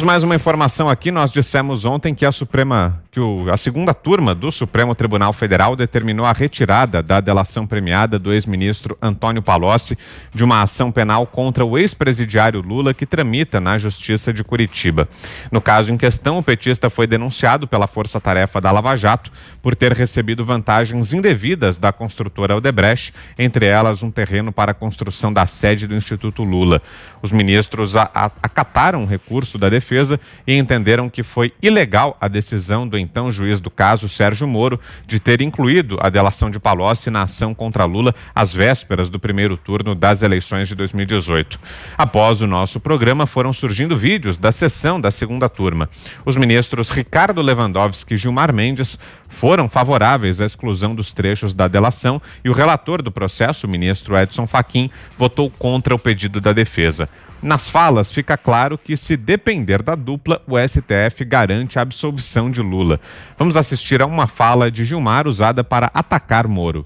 Mais uma informação aqui, nós dissemos ontem que a segunda turma do Supremo Tribunal Federal determinou a retirada da delação premiada do ex-ministro Antônio Palocci de uma ação penal contra o ex-presidiário Lula que tramita na Justiça de Curitiba. No caso em questão, o petista foi denunciado pela Força-Tarefa da Lava Jato por ter recebido vantagens indevidas da construtora Odebrecht, entre elas um terreno para a construção da sede do Instituto Lula. Os ministros acataram o recurso da defesa e entenderam que foi ilegal a decisão do então juiz do caso, Sérgio Moro, de ter incluído a delação de Palocci na ação contra Lula às vésperas do primeiro turno das eleições de 2018. Após o nosso programa, foram surgindo vídeos da sessão da segunda turma. Os ministros Ricardo Lewandowski e Gilmar Mendes foram favoráveis à exclusão dos trechos da delação e o relator do processo, o ministro Edson Fachin, votou contra o pedido da defesa. Nas falas, fica claro que, se depender da dupla, o STF garante a absolvição de Lula. Vamos assistir a uma fala de Gilmar usada para atacar Moro.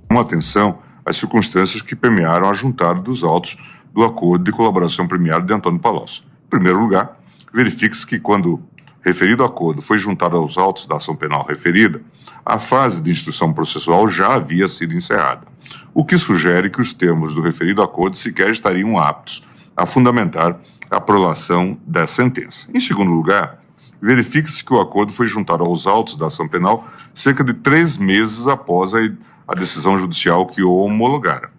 Uma atenção às circunstâncias que permearam a juntada dos autos do acordo de colaboração premiada de Antônio Palocci. Em primeiro lugar, verifique-se que quando referido acordo foi juntado aos autos da ação penal referida, a fase de instrução processual já havia sido encerrada, o que sugere que os termos do referido acordo sequer estariam aptos a fundamentar a prolação da sentença. Em segundo lugar, verifique-se que o acordo foi juntado aos autos da ação penal cerca de 3 meses após a decisão judicial que o homologara.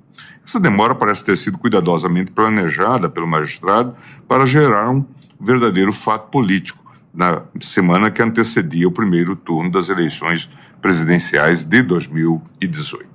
Essa demora parece ter sido cuidadosamente planejada pelo magistrado para gerar um verdadeiro fato político na semana que antecedia o primeiro turno das eleições presidenciais de 2018.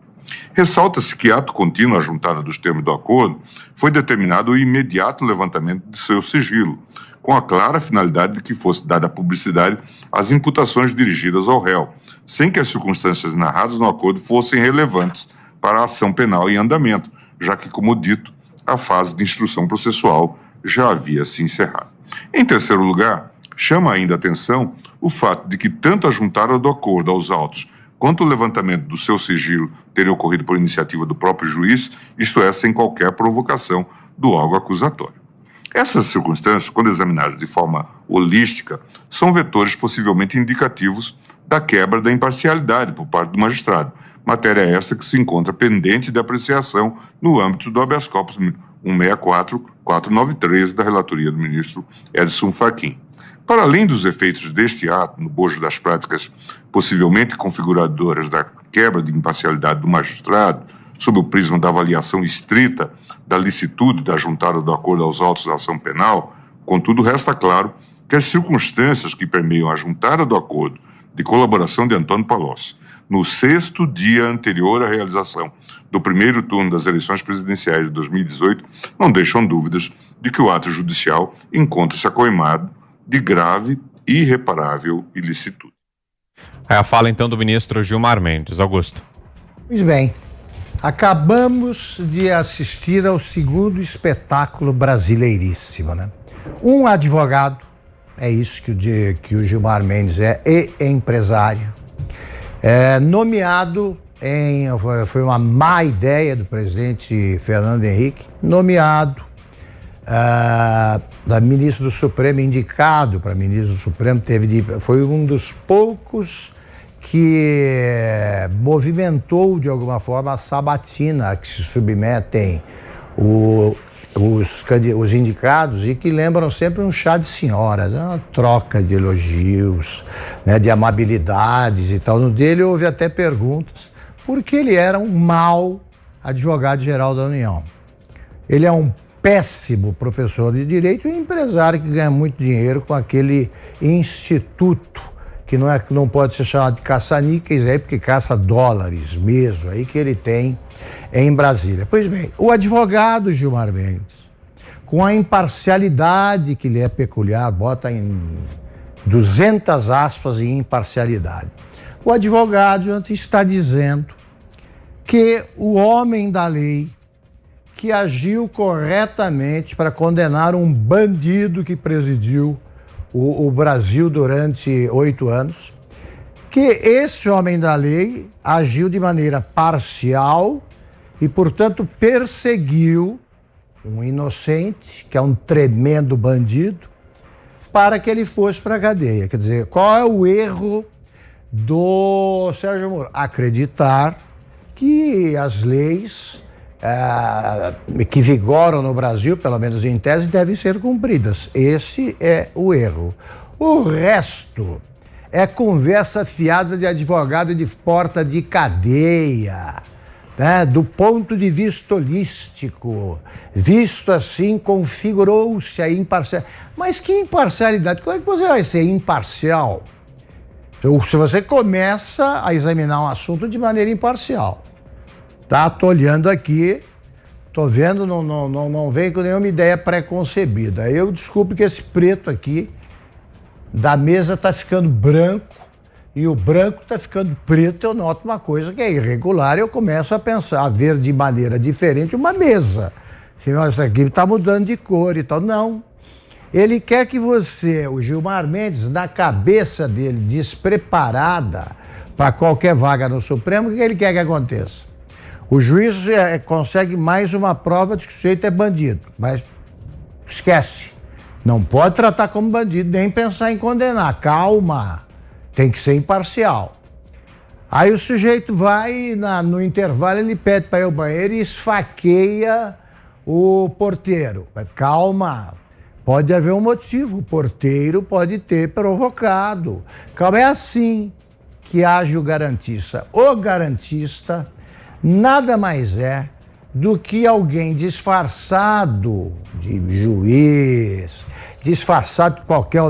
Ressalta-se que, ato contínuo à juntada dos termos do acordo, foi determinado o imediato levantamento de seu sigilo, com a clara finalidade de que fosse dada publicidade às imputações dirigidas ao réu, sem que as circunstâncias narradas no acordo fossem relevantes para a ação penal em andamento, já que, como dito, a fase de instrução processual já havia se encerrado. Em terceiro lugar, chama ainda a atenção o fato de que tanto a juntada do acordo aos autos quanto o levantamento do seu sigilo teria ocorrido por iniciativa do próprio juiz, isto é, sem qualquer provocação do órgão acusatório. Essas circunstâncias, quando examinadas de forma holística, são vetores possivelmente indicativos da quebra da imparcialidade por parte do magistrado, matéria essa que se encontra pendente de apreciação no âmbito do habeas corpus 164-493 da relatoria do ministro Edson Fachin. Para além dos efeitos deste ato no bojo das práticas possivelmente configuradoras da quebra de imparcialidade do magistrado, sob o prisma da avaliação estrita da licitude da juntada do acordo aos autos da ação penal, contudo, resta claro que as circunstâncias que permeiam a juntada do acordo de colaboração de Antônio Palocci, no 6º dia anterior à realização do primeiro turno das eleições presidenciais de 2018, não deixam dúvidas de que o ato judicial encontra-se acoimado de grave e irreparável ilicitude. É a fala, então, do ministro Gilmar Mendes. Augusto. Muito bem. Acabamos de assistir ao segundo espetáculo brasileiríssimo, né? Um advogado, é isso que o Gilmar Mendes é, e empresário, nomeado foi uma má ideia do presidente Fernando Henrique, nomeado da ministro do Supremo, indicado para ministro do Supremo, foi um dos poucos que movimentou de alguma forma a sabatina a que se submetem os indicados, e que lembram sempre um chá de senhoras, né? Uma troca de elogios, né, de amabilidades e tal. No dele houve até perguntas, porque ele era um mau advogado-geral da União. Ele é um péssimo professor de direito e empresário que ganha muito dinheiro com aquele instituto que não pode ser chamado de caça-níqueis aí, porque caça dólares mesmo aí que ele tem em Brasília. Pois bem, o advogado Gilmar Mendes, com a imparcialidade que lhe é peculiar, bota em 200 aspas em imparcialidade, o advogado está dizendo que o homem da lei que agiu corretamente para condenar um bandido que presidiu o Brasil durante 8 anos, que esse homem da lei agiu de maneira parcial e, portanto, perseguiu um inocente, que é um tremendo bandido, para que ele fosse para a cadeia. Quer dizer, qual é o erro do Sérgio Moro? Acreditar que as leis que vigoram no Brasil, pelo menos em tese, devem ser cumpridas. Esse é o erro. O resto é conversa fiada de advogado de porta de cadeia, né? Do ponto de vista holístico. Visto assim, configurou-se a imparcialidade. Mas que imparcialidade? Como é que você vai ser imparcial? Se você começa a examinar um assunto de maneira imparcial. Tá? Tô olhando aqui, tô vendo, não vem com nenhuma ideia pré-concebida. Eu desculpe que esse preto aqui da mesa tá ficando branco e o branco tá ficando preto. Eu noto uma coisa que é irregular e eu começo a pensar, a ver de maneira diferente uma mesa. Isso aqui tá mudando de cor e tal. Não. Ele quer que você, o Gilmar Mendes, na cabeça dele, despreparada para qualquer vaga no Supremo, o que ele quer que aconteça? O juiz consegue mais uma prova de que o sujeito é bandido, mas esquece. Não pode tratar como bandido, nem pensar em condenar. Calma, tem que ser imparcial. Aí o sujeito vai, no intervalo, ele pede para ir ao banheiro e esfaqueia o porteiro. Mas calma, pode haver um motivo, o porteiro pode ter provocado. Calma, é assim que age o garantista. O garantista nada mais é do que alguém disfarçado de juiz, disfarçado de qualquer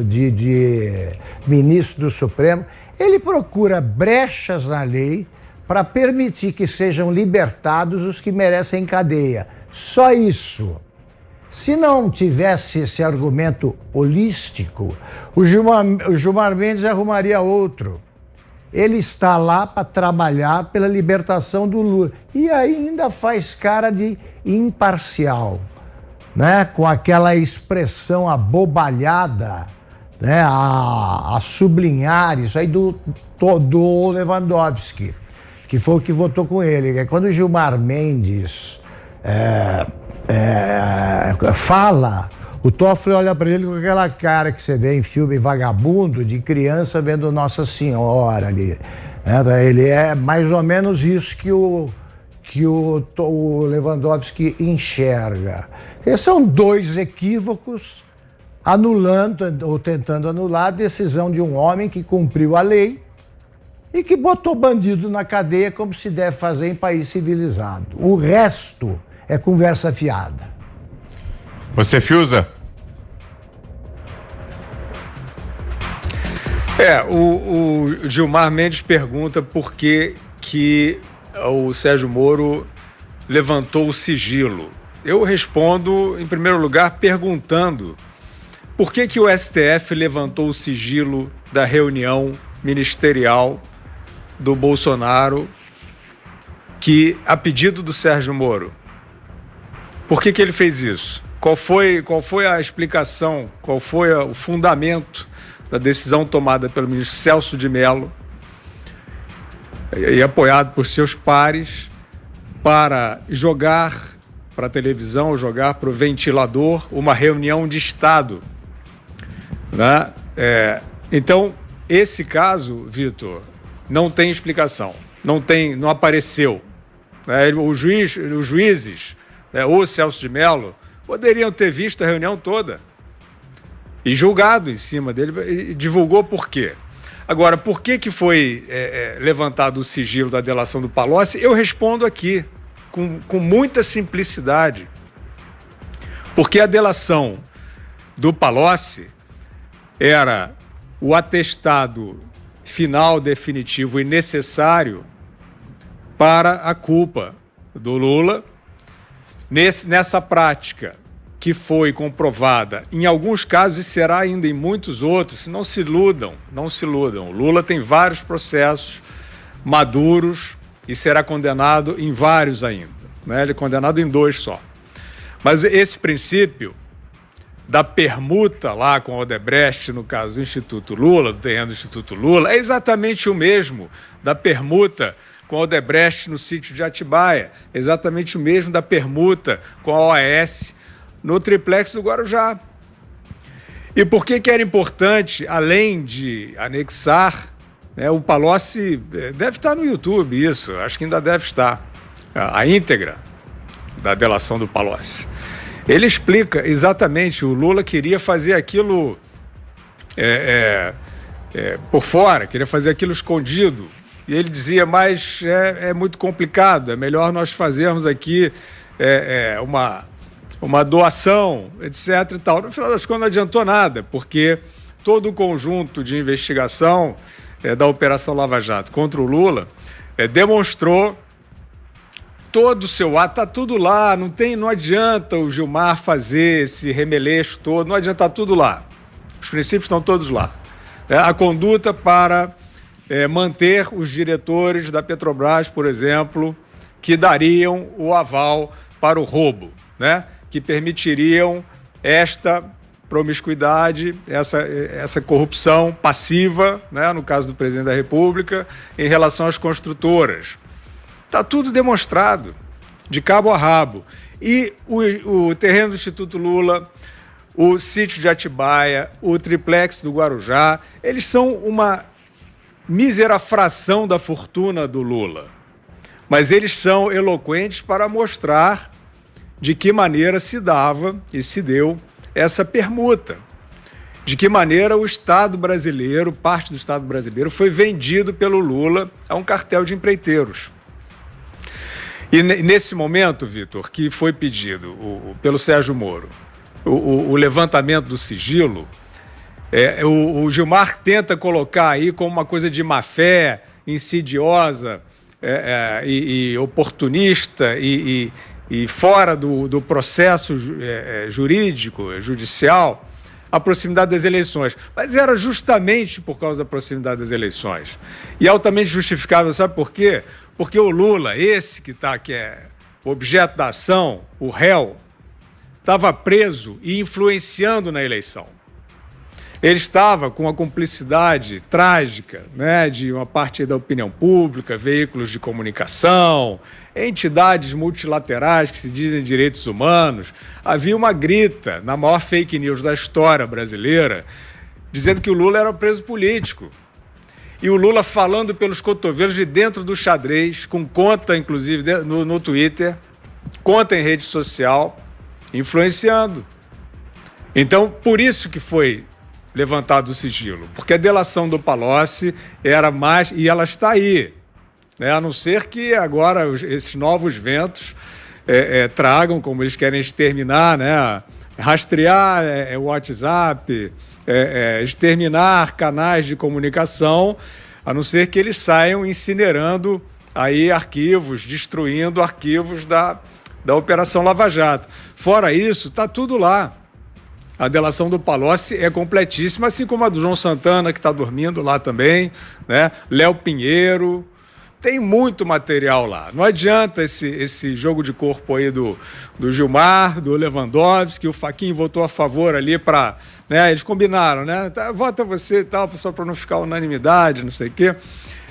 de ministro do Supremo. Ele procura brechas na lei para permitir que sejam libertados os que merecem cadeia. Só isso. Se não tivesse esse argumento holístico, o Gilmar Mendes arrumaria outro. Ele está lá para trabalhar pela libertação do Lula. E ainda faz cara de imparcial, né? Com aquela expressão abobalhada, né? A sublinhar isso aí do Lewandowski, que foi o que votou com ele. Quando o Gilmar Mendes fala, o Toffoli olha para ele com aquela cara que você vê em filme vagabundo, de criança vendo Nossa Senhora ali. Ele é mais ou menos isso que o Lewandowski enxerga. Esses são dois equívocos anulando ou tentando anular a decisão de um homem que cumpriu a lei e que botou bandido na cadeia como se deve fazer em país civilizado. O resto é conversa fiada. Você, Fiuza? O Gilmar Mendes pergunta por que o Sérgio Moro levantou o sigilo. Eu respondo, em primeiro lugar, perguntando por que o STF levantou o sigilo da reunião ministerial do Bolsonaro, a pedido do Sérgio Moro. Por que ele fez isso? Qual foi a explicação, qual foi o fundamento da decisão tomada pelo ministro Celso de Mello e apoiado por seus pares para jogar para a televisão, jogar para o ventilador uma reunião de Estado, né? Então, esse caso, Vitor, não tem explicação, não apareceu. Os juízes, o Celso de Mello, poderiam ter visto a reunião toda e julgado em cima dele, e divulgou por quê. Agora, por que foi levantado o sigilo da delação do Palocci? Eu respondo aqui, com muita simplicidade. Porque a delação do Palocci era o atestado final, definitivo e necessário para a culpa do Lula nessa prática que foi comprovada em alguns casos e será ainda em muitos outros. Não se iludam. O Lula tem vários processos maduros e será condenado em vários ainda, né? Ele é condenado em 2 só. Mas esse princípio da permuta lá com a Odebrecht, no caso do Instituto Lula, do terreno do Instituto Lula, é exatamente o mesmo da permuta com a Odebrecht no sítio de Atibaia, exatamente o mesmo da permuta com a OAS no triplex do Guarujá. E por que era importante, além de anexar, né, o Palocci deve estar no YouTube isso, acho que ainda deve estar, a íntegra da delação do Palocci. Ele explica exatamente, o Lula queria fazer aquilo por fora, queria fazer aquilo escondido. E ele dizia, mas é muito complicado, é melhor nós fazermos aqui uma doação, etc. e tal. No final das contas não adiantou nada, porque todo o conjunto de investigação da Operação Lava Jato contra o Lula demonstrou todo o seu ato, está tudo lá, não adianta o Gilmar fazer esse remeleixo todo, não adianta, tá tudo lá. Os princípios estão todos lá. A conduta para manter os diretores da Petrobras, por exemplo, que dariam o aval para o roubo, né? Que permitiriam esta promiscuidade, essa corrupção passiva, né? No caso do presidente da República, em relação às construtoras. Está tudo demonstrado, de cabo a rabo. E o terreno do Instituto Lula, o sítio de Atibaia, o triplex do Guarujá, eles são uma mísera fração da fortuna do Lula. Mas eles são eloquentes para mostrar de que maneira se dava e se deu essa permuta. De que maneira o Estado brasileiro, parte do Estado brasileiro, foi vendido pelo Lula a um cartel de empreiteiros. E nesse momento, Vitor, que foi pedido pelo Sérgio Moro, o levantamento do sigilo, o Gilmar tenta colocar aí como uma coisa de má-fé, insidiosa e oportunista e fora do processo jurídico, judicial, a proximidade das eleições. Mas era justamente por causa da proximidade das eleições. E altamente justificável, sabe por quê? Porque o Lula, esse que é objeto da ação, o réu, estava preso e influenciando na eleição. Ele estava com a cumplicidade trágica, né, de uma parte da opinião pública, veículos de comunicação, entidades multilaterais que se dizem direitos humanos. Havia uma grita na maior fake news da história brasileira, dizendo que o Lula era preso político. E o Lula falando pelos cotovelos de dentro do xadrez, com conta, inclusive, no Twitter, conta em rede social, influenciando. Então, por isso que foi levantado o sigilo, porque a delação do Palocci era mais, e ela está aí, né? A não ser que agora esses novos ventos tragam, como eles querem exterminar, né? Rastrear o WhatsApp, exterminar canais de comunicação, a não ser que eles saiam incinerando aí arquivos, destruindo arquivos da Operação Lava Jato. Fora isso, está tudo lá. A delação do Palocci é completíssima, assim como a do João Santana, que está dormindo lá também, né? Léo Pinheiro, tem muito material lá. Não adianta esse jogo de corpo aí do Gilmar, do Lewandowski, o Fachin votou a favor ali para... Né? Eles combinaram, né? Vota você e tal, só para não ficar unanimidade, não sei o quê.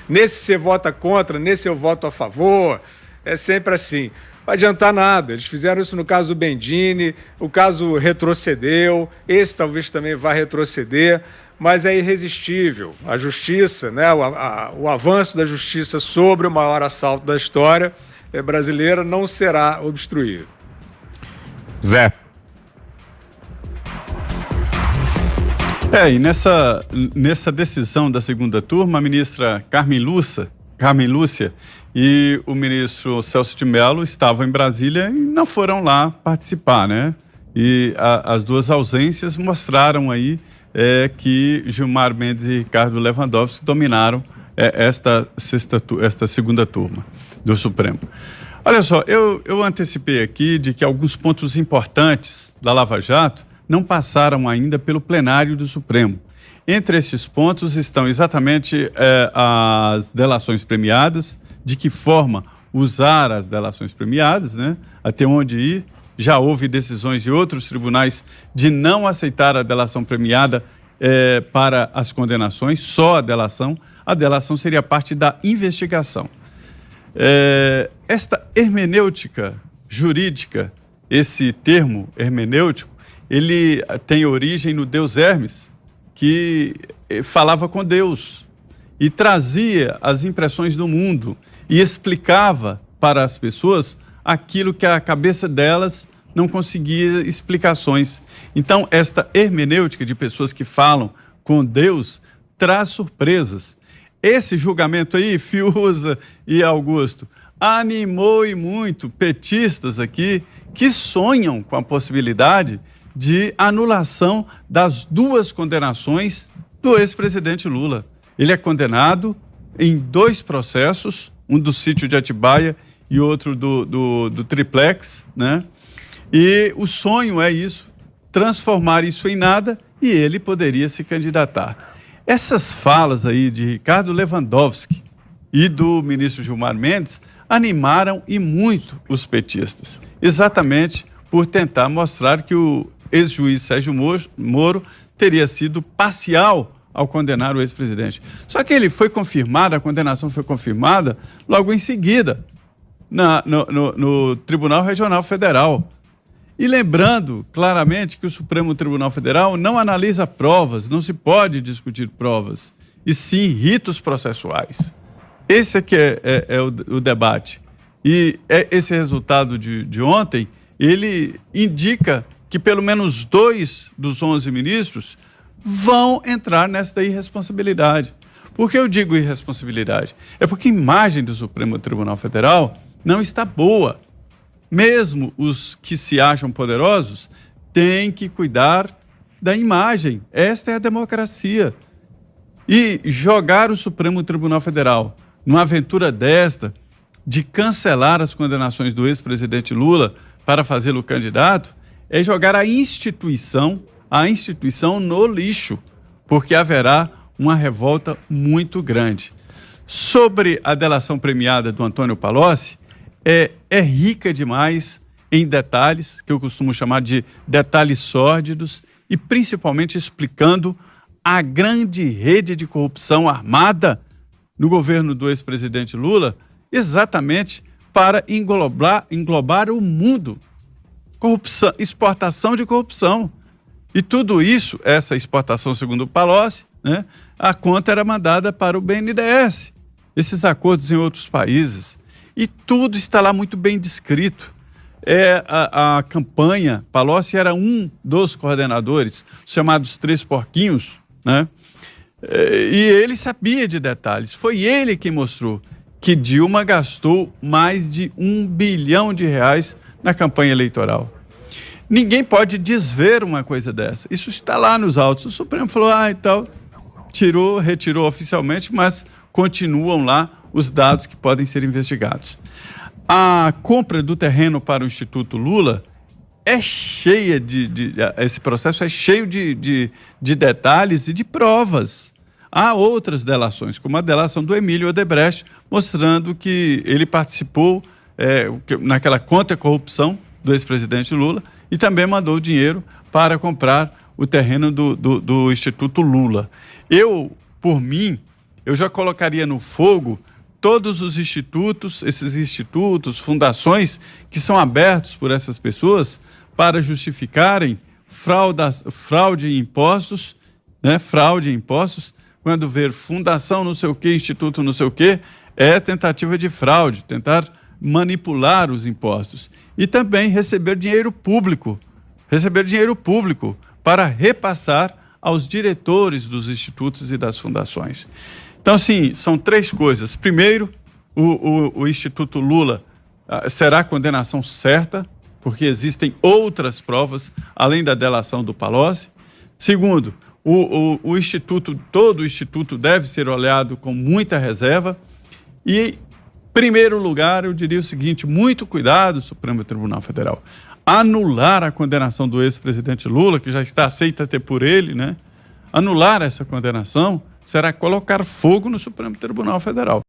Nesse você vota contra, nesse eu voto a favor. É sempre assim. Não vai adiantar nada. Eles fizeram isso no caso do Bendini, o caso retrocedeu, esse talvez também vá retroceder, mas é irresistível. A justiça, né, o avanço da justiça sobre o maior assalto da história brasileira não será obstruído. Zé. E nessa decisão da segunda turma, a ministra Carmen Lúcia e o ministro Celso de Mello estavam em Brasília e não foram lá participar, né? E as duas ausências mostraram aí que Gilmar Mendes e Ricardo Lewandowski dominaram esta segunda turma do Supremo. Olha só, eu antecipei aqui de que alguns pontos importantes da Lava Jato não passaram ainda pelo plenário do Supremo. Entre esses pontos estão exatamente as delações premiadas, de que forma usar as delações premiadas, né? Até onde ir. Já houve decisões de outros tribunais de não aceitar a delação premiada para as condenações, só a delação. A delação seria parte da investigação. Esta hermenêutica jurídica, esse termo hermenêutico, ele tem origem no deus Hermes, que falava com Deus e trazia as impressões do mundo e explicava para as pessoas aquilo que a cabeça delas não conseguia explicações. Então, esta hermenêutica de pessoas que falam com Deus traz surpresas. Esse julgamento aí, Fiuza e Augusto, animou e muito petistas aqui que sonham com a possibilidade de anulação das duas condenações do ex-presidente Lula. Ele é condenado em 2 processos, um do sítio de Atibaia e outro do triplex, né? E o sonho é isso, transformar isso em nada, e ele poderia se candidatar. Essas falas aí de Ricardo Lewandowski e do ministro Gilmar Mendes animaram e muito os petistas, exatamente por tentar mostrar que o ex-juiz Sérgio Moro teria sido parcial ao condenar o ex-presidente. Só que ele foi confirmado, a condenação foi confirmada logo em seguida no Tribunal Regional Federal. E lembrando claramente que o Supremo Tribunal Federal não analisa provas, não se pode discutir provas, e sim ritos processuais. Esse aqui é o debate. E esse resultado de ontem, ele indica que pelo menos 2 dos 11 ministros vão entrar nesta irresponsabilidade. Por que eu digo irresponsabilidade? É porque a imagem do Supremo Tribunal Federal não está boa. Mesmo os que se acham poderosos têm que cuidar da imagem. Esta é a democracia. E jogar o Supremo Tribunal Federal numa aventura desta, de cancelar as condenações do ex-presidente Lula para fazê-lo candidato, é jogar a instituição no lixo, porque haverá uma revolta muito grande. Sobre a delação premiada do Antônio Palocci, é rica demais em detalhes, que eu costumo chamar de detalhes sórdidos, e principalmente explicando a grande rede de corrupção armada no governo do ex-presidente Lula, exatamente para englobar o mundo. Corrupção, exportação de corrupção. E tudo isso, essa exportação, segundo o Palocci, né, a conta era mandada para o BNDES. Esses acordos em outros países. E tudo está lá muito bem descrito. A campanha, Palocci era um dos coordenadores, chamados 3 porquinhos, né? E ele sabia de detalhes. Foi ele quem mostrou que Dilma gastou mais de R$1 bilhão na campanha eleitoral. Ninguém pode desver uma coisa dessa. Isso está lá nos autos. O Supremo falou, e tal, retirou oficialmente, mas continuam lá os dados que podem ser investigados. A compra do terreno para o Instituto Lula é cheia esse processo é cheio de detalhes e de provas. Há outras delações, como a delação do Emílio Odebrecht, mostrando que ele participou naquela contra-corrupção do ex-presidente Lula e também mandou dinheiro para comprar o terreno do Instituto Lula. Por mim, eu já colocaria no fogo todos os institutos, esses institutos, fundações que são abertos por essas pessoas para justificarem fraude em impostos, né? Fraude em impostos, quando ver fundação não sei o quê, instituto não sei o quê, é tentativa de fraude, tentar manipular os impostos. E também receber dinheiro público para repassar aos diretores dos institutos e das fundações. Então, sim, são 3 coisas. Primeiro, o Instituto Lula será condenação certa, porque existem outras provas, além da delação do Palocci. Segundo, o Instituto, todo o Instituto deve ser olhado com muita reserva. E, em primeiro lugar, eu diria o seguinte, muito cuidado, Supremo Tribunal Federal, anular a condenação do ex-presidente Lula, que já está aceita até por ele, né? Anular essa condenação será colocar fogo no Supremo Tribunal Federal.